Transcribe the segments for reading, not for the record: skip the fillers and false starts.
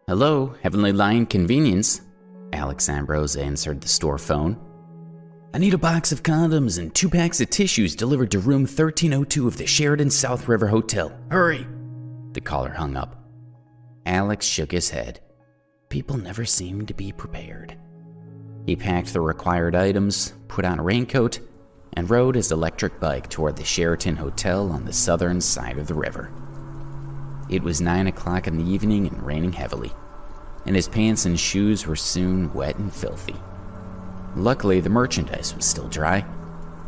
Hello, Heavenly Lion Convenience. Alex Ambrose answered the store phone. I need a box of condoms and 2 packs of tissues delivered to room 1302 of the Sheraton South River Hotel. Hurry! The caller hung up. Alex shook his head. People never seemed to be prepared. He packed the required items, put on a raincoat, and rode his electric bike toward the Sheraton Hotel on the southern side of the river. It was 9 o'clock in the evening and raining heavily, and his pants and shoes were soon wet and filthy. Luckily, the merchandise was still dry,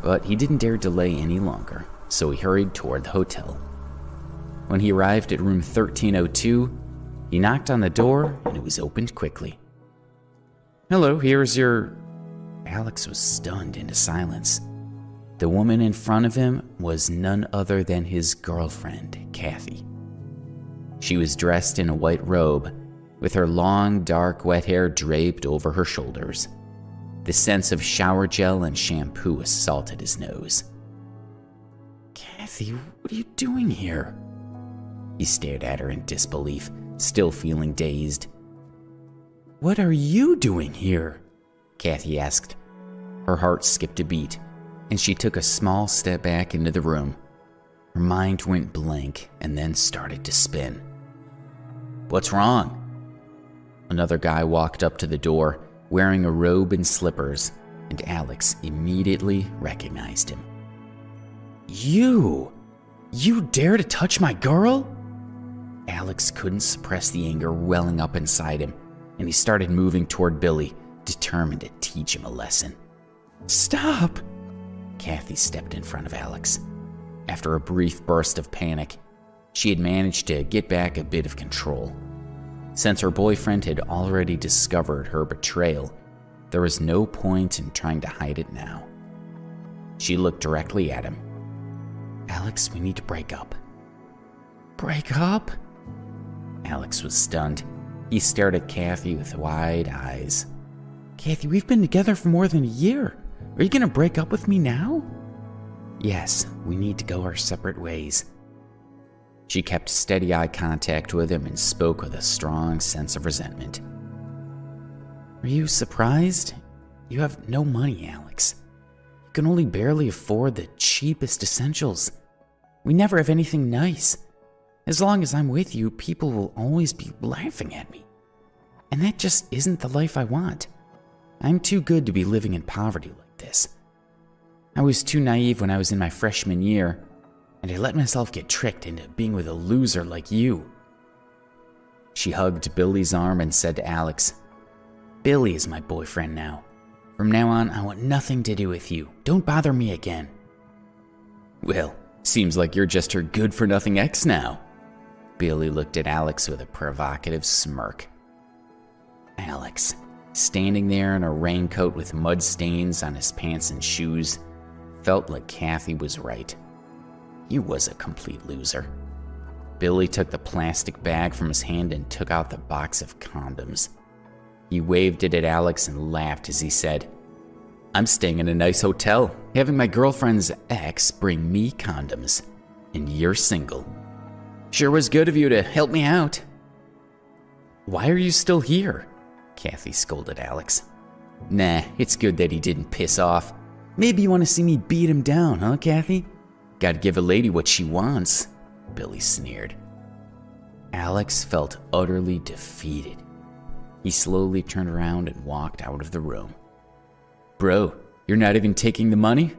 but he didn't dare delay any longer, so he hurried toward the hotel. When he arrived at room 1302, he knocked on the door and it was opened quickly. Hello, here's your... Alex was stunned into silence. The woman in front of him was none other than his girlfriend, Kathy. She was dressed in a white robe, with her long, dark, wet hair draped over her shoulders. The scents of shower gel and shampoo assaulted his nose. Kathy, what are you doing here? He stared at her in disbelief, still feeling dazed. What are you doing here? Kathy asked. Her heart skipped a beat, and she took a small step back into the room. Her mind went blank and then started to spin. What's wrong? Another guy walked up to the door, wearing a robe and slippers, and Alex immediately recognized him. You dare to touch my girl? Alex couldn't suppress the anger welling up inside him, and he started moving toward Billy, determined to teach him a lesson. Stop! Kathy stepped in front of Alex. After a brief burst of panic, she had managed to get back a bit of control. Since her boyfriend had already discovered her betrayal, there was no point in trying to hide it now. She looked directly at him. Alex, we need to break up. Break up? Alex was stunned. He stared at Kathy with wide eyes. Kathy, we've been together for more than a year. Are you going to break up with me now? Yes, we need to go our separate ways. She kept steady eye contact with him and spoke with a strong sense of resentment. Are you surprised? You have no money, Alex. You can only barely afford the cheapest essentials. We never have anything nice. As long as I'm with you, people will always be laughing at me. And that just isn't the life I want. I'm too good to be living in poverty like this. I was too naive when I was in my freshman year, and I let myself get tricked into being with a loser like you. She hugged Billy's arm and said to Alex, Billy is my boyfriend now. From now on, I want nothing to do with you. Don't bother me again. Well, seems like you're just her good-for-nothing ex now. Billy looked at Alex with a provocative smirk. Alex, standing there in a raincoat with mud stains on his pants and shoes, felt like Kathy was right. He was a complete loser. Billy took the plastic bag from his hand and took out the box of condoms. He waved it at Alex and laughed as he said, I'm staying in a nice hotel, having my girlfriend's ex bring me condoms, and you're single. Sure was good of you to help me out. Why are you still here? Kathy scolded Alex. Nah, it's good that he didn't piss off. Maybe you want to see me beat him down, huh, Kathy? Gotta give a lady what she wants, Billy sneered. Alex felt utterly defeated. He slowly turned around and walked out of the room. Bro, you're not even taking the money?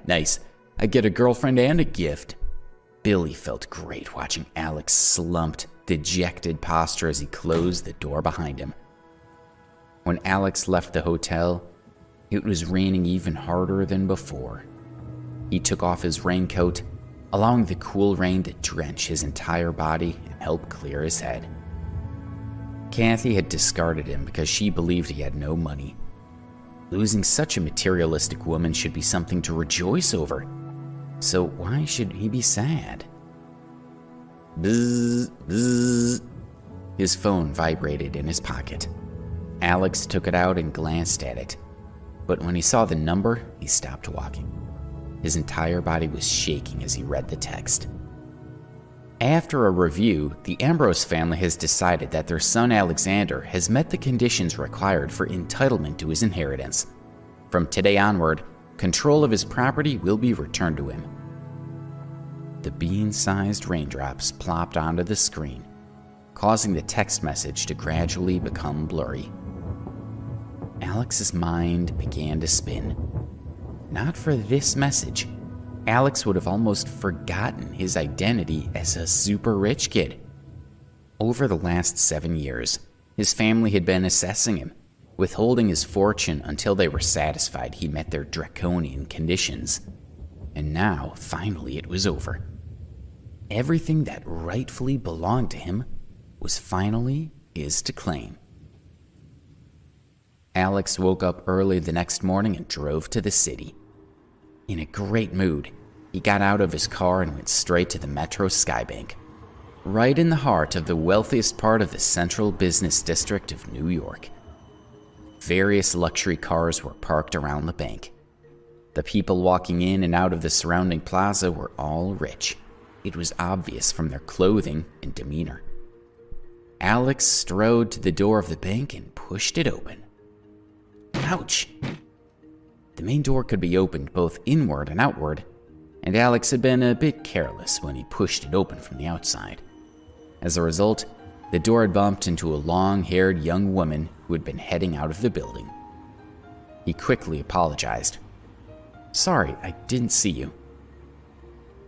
Nice. I get a girlfriend and a gift. Billy felt great watching Alex slumped, dejected posture as he closed the door behind him. When Alex left the hotel, it was raining even harder than before. He took off his raincoat, allowing the cool rain to drench his entire body and help clear his head. Kathy had discarded him because she believed he had no money. Losing such a materialistic woman should be something to rejoice over. So why should he be sad? Bzz, bzz. His phone vibrated in his pocket. Alex took it out and glanced at it. But when he saw the number, he stopped walking. His entire body was shaking as he read the text. After a review, the Ambrose family has decided that their son Alexander has met the conditions required for entitlement to his inheritance. From today onward, control of his property will be returned to him. The bean-sized raindrops plopped onto the screen, causing the text message to gradually become blurry. Alex's mind began to spin. Not for this message, Alex would have almost forgotten his identity as a super rich kid. Over the last 7 years, his family had been assessing him, withholding his fortune until they were satisfied he met their draconian conditions. And now, finally, it was over. Everything that rightfully belonged to him was finally his to claim. Alex woke up early the next morning and drove to the city. In a great mood, he got out of his car and went straight to the Metro Skybank, right in the heart of the wealthiest part of the central business district of New York. Various luxury cars were parked around the bank. The people walking in and out of the surrounding plaza were all rich. It was obvious from their clothing and demeanor. Alex strode to the door of the bank and pushed it open. Ouch! The main door could be opened both inward and outward, and Alex had been a bit careless when he pushed it open from the outside. As a result, the door had bumped into a long-haired young woman who had been heading out of the building. He quickly apologized. "Sorry, I didn't see you."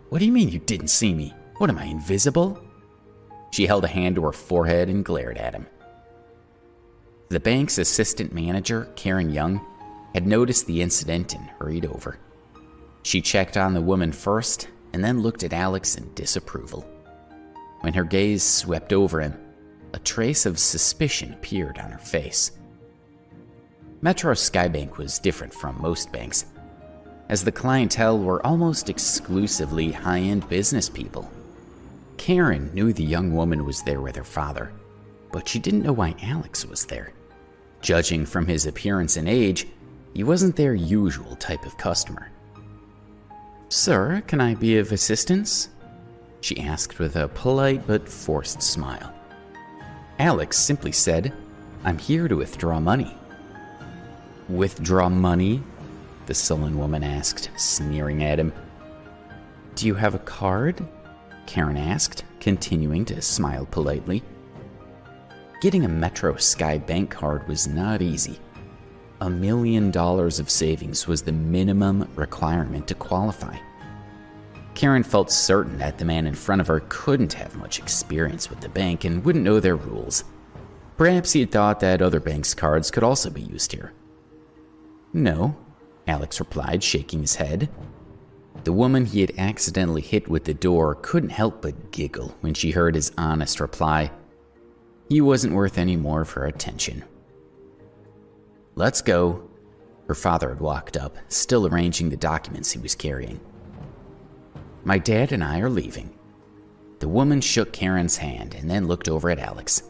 "What do you mean you didn't see me? What am I, invisible?" She held a hand to her forehead and glared at him. The bank's assistant manager, Karen Young, had noticed the incident and hurried over. She checked on the woman first and then looked at Alex in disapproval. When her gaze swept over him, a trace of suspicion appeared on her face. Metro Skybank was different from most banks, as the clientele were almost exclusively high-end business people. Karen knew the young woman was there with her father, but she didn't know why Alex was there. Judging from his appearance and age, he wasn't their usual type of customer. "Sir, can I be of assistance?" she asked with a polite but forced smile. Alex simply said, "I'm here to withdraw money." "Withdraw money?" the sullen woman asked, sneering at him. "Do you have a card?" Karen asked, continuing to smile politely. Getting a Metro Sky Bank card was not easy. $1 million of savings was the minimum requirement to qualify. Karen felt certain that the man in front of her couldn't have much experience with the bank and wouldn't know their rules. Perhaps he had thought that other banks' cards could also be used here. "No," Alex replied, shaking his head. The woman he had accidentally hit with the door couldn't help but giggle when she heard his honest reply. He wasn't worth any more of her attention. "Let's go." Her father had walked up, still arranging the documents he was carrying. "My dad and I are leaving." The woman shook Karen's hand and then looked over at Alex.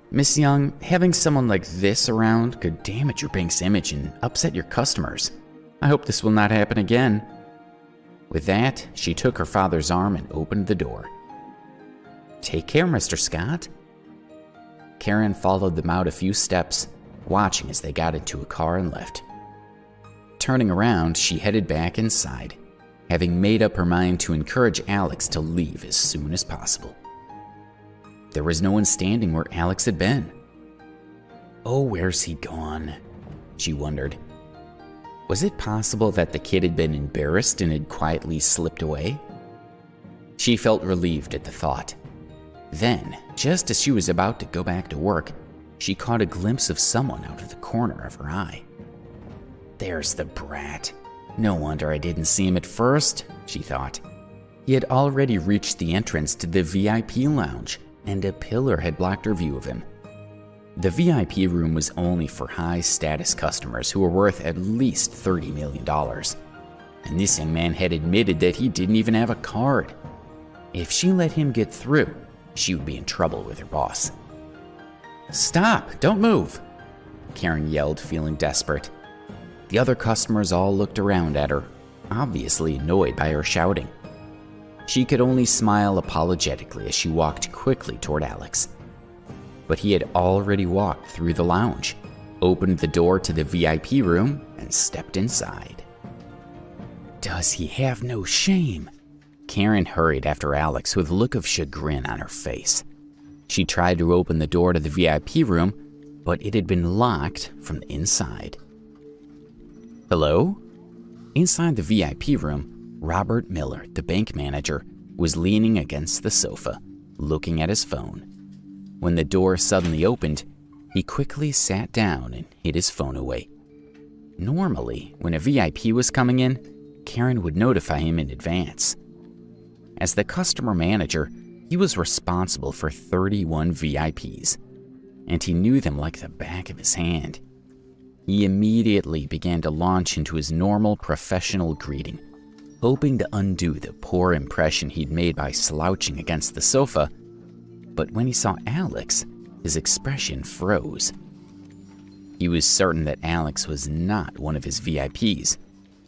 "Miss Young, having someone like this around could damage your bank's image and upset your customers. I hope this will not happen again." With that, she took her father's arm and opened the door. "Take care, Mr. Scott." Karen followed them out a few steps, watching as they got into a car and left. Turning around, she headed back inside, having made up her mind to encourage Alex to leave as soon as possible. There was no one standing where Alex had been. "Oh, where's he gone?" she wondered. Was it possible that the kid had been embarrassed and had quietly slipped away? She felt relieved at the thought. Then, just as she was about to go back to work, she caught a glimpse of someone out of the corner of her eye. "There's the brat. No wonder I didn't see him at first," she thought. He had already reached the entrance to the VIP lounge, and a pillar had blocked her view of him. The VIP room was only for high-status customers who were worth at least $30 million, and this young man had admitted that he didn't even have a card. If she let him get through, she would be in trouble with her boss. "Stop! Don't move!" Karen yelled, feeling desperate. The other customers all looked around at her, obviously annoyed by her shouting. She could only smile apologetically as she walked quickly toward Alex. But he had already walked through the lounge, opened the door to the VIP room, and stepped inside. Does he have no shame? Karen hurried after Alex with a look of chagrin on her face. She tried to open the door to the VIP room, but it had been locked from the inside. Hello? Inside the VIP room, Robert Miller, the bank manager, was leaning against the sofa, looking at his phone. When the door suddenly opened, he quickly sat down and hid his phone away. Normally, when a VIP was coming in, Karen would notify him in advance. As the customer manager, he was responsible for 31 VIPs, and he knew them like the back of his hand. He immediately began to launch into his normal professional greeting, hoping to undo the poor impression he'd made by slouching against the sofa. But when he saw Alex, his expression froze. He was certain that Alex was not one of his VIPs,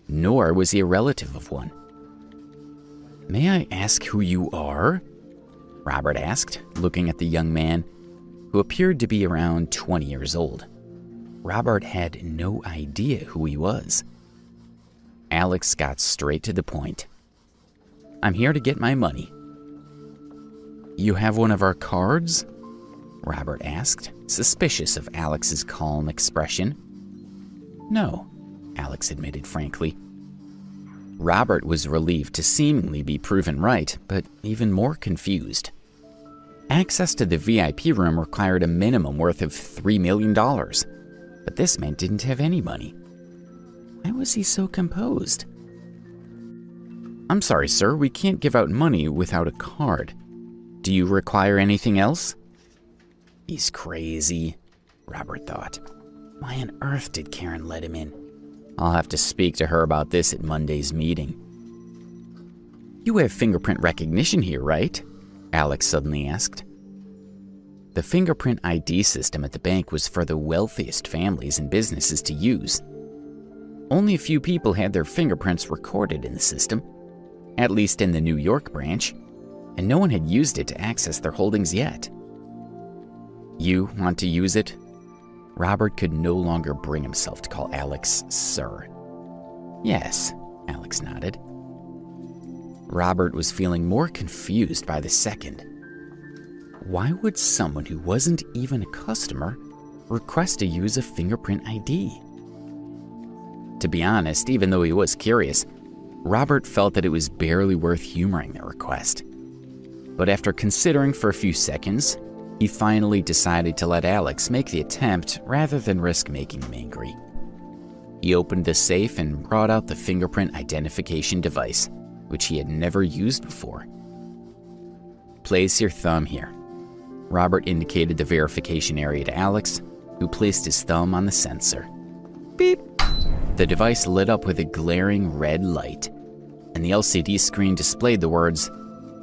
nor was he a relative of one. May I ask who you are? Robert asked, looking at the young man, who appeared to be around 20 years old. Robert had no idea who he was. Alex got straight to the point. I'm here to get my money. You have one of our cards? Robert asked, suspicious of Alex's calm expression. No, Alex admitted frankly. Robert was relieved to seemingly be proven right, but even more confused. Access to the VIP room required a minimum worth of $3 million, but this man didn't have any money. Why was he so composed? I'm sorry, sir, we can't give out money without a card. Do you require anything else? He's crazy, Robert thought. Why on earth did Karen let him in? I'll have to speak to her about this at Monday's meeting. You have fingerprint recognition here, right? Alex suddenly asked. The fingerprint ID system at the bank was for the wealthiest families and businesses to use. Only a few people had their fingerprints recorded in the system, at least in the New York branch, and no one had used it to access their holdings yet. You want to use it? Robert could no longer bring himself to call Alex sir. Yes, Alex nodded. Robert was feeling more confused by the second. Why would someone who wasn't even a customer request to use a fingerprint ID? To be honest, even though he was curious, Robert felt that it was barely worth humoring the request. But after considering for a few seconds, he finally decided to let Alex make the attempt rather than risk making him angry. He opened the safe and brought out the fingerprint identification device, which he had never used before. Place your thumb here. Robert indicated the verification area to Alex, who placed his thumb on the sensor. Beep! The device lit up with a glaring red light, and the LCD screen displayed the words,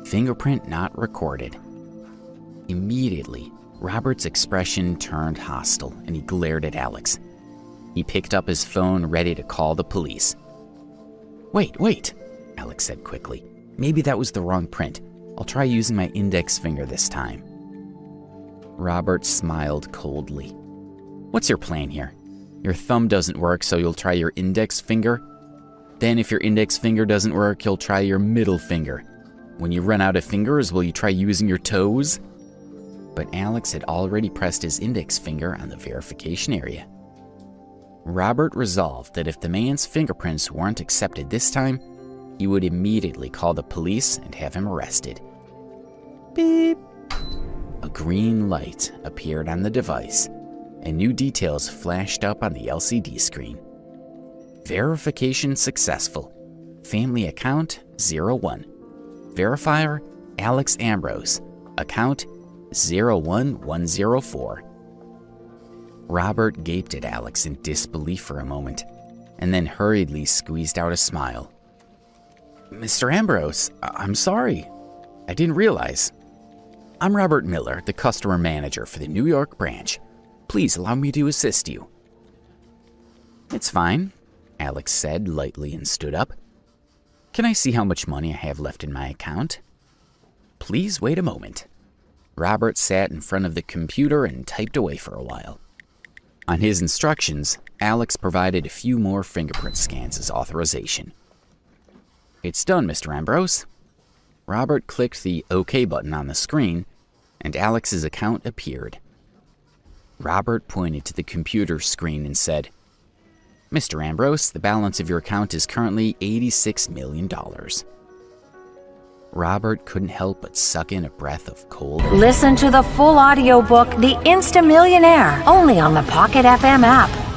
"Fingerprint not recorded." Immediately, Robert's expression turned hostile, and he glared at Alex. He picked up his phone, ready to call the police. Wait, Alex said quickly. Maybe that was the wrong print. I'll try using my index finger this time. Robert smiled coldly. What's your plan here? Your thumb doesn't work, so you'll try your index finger? Then if your index finger doesn't work, you'll try your middle finger. When you run out of fingers, will you try using your toes? But Alex had already pressed his index finger on the verification area. Robert resolved that if the man's fingerprints weren't accepted this time, he would immediately call the police and have him arrested. Beep! A green light appeared on the device, and new details flashed up on the LCD screen. Verification successful. Family account 01. Verifier Alex Ambrose. Account 01104. Robert gaped at Alex in disbelief for a moment, and then hurriedly squeezed out a smile. Mr. Ambrose, I'm sorry. I didn't realize. I'm Robert Miller, the customer manager for the New York branch. Please allow me to assist you. It's fine, Alex said lightly and stood up. Can I see how much money I have left in my account? Please wait a moment. Robert sat in front of the computer and typed away for a while. On his instructions, Alex provided a few more fingerprint scans as authorization. It's done, Mr. Ambrose. Robert clicked the OK button on the screen, and Alex's account appeared. Robert pointed to the computer screen and said, Mr. Ambrose, the balance of your account is currently $86 million. Robert couldn't help but suck in a breath of cold air. Listen to the full audiobook, The Insta Millionaire, only on the Pocket FM app.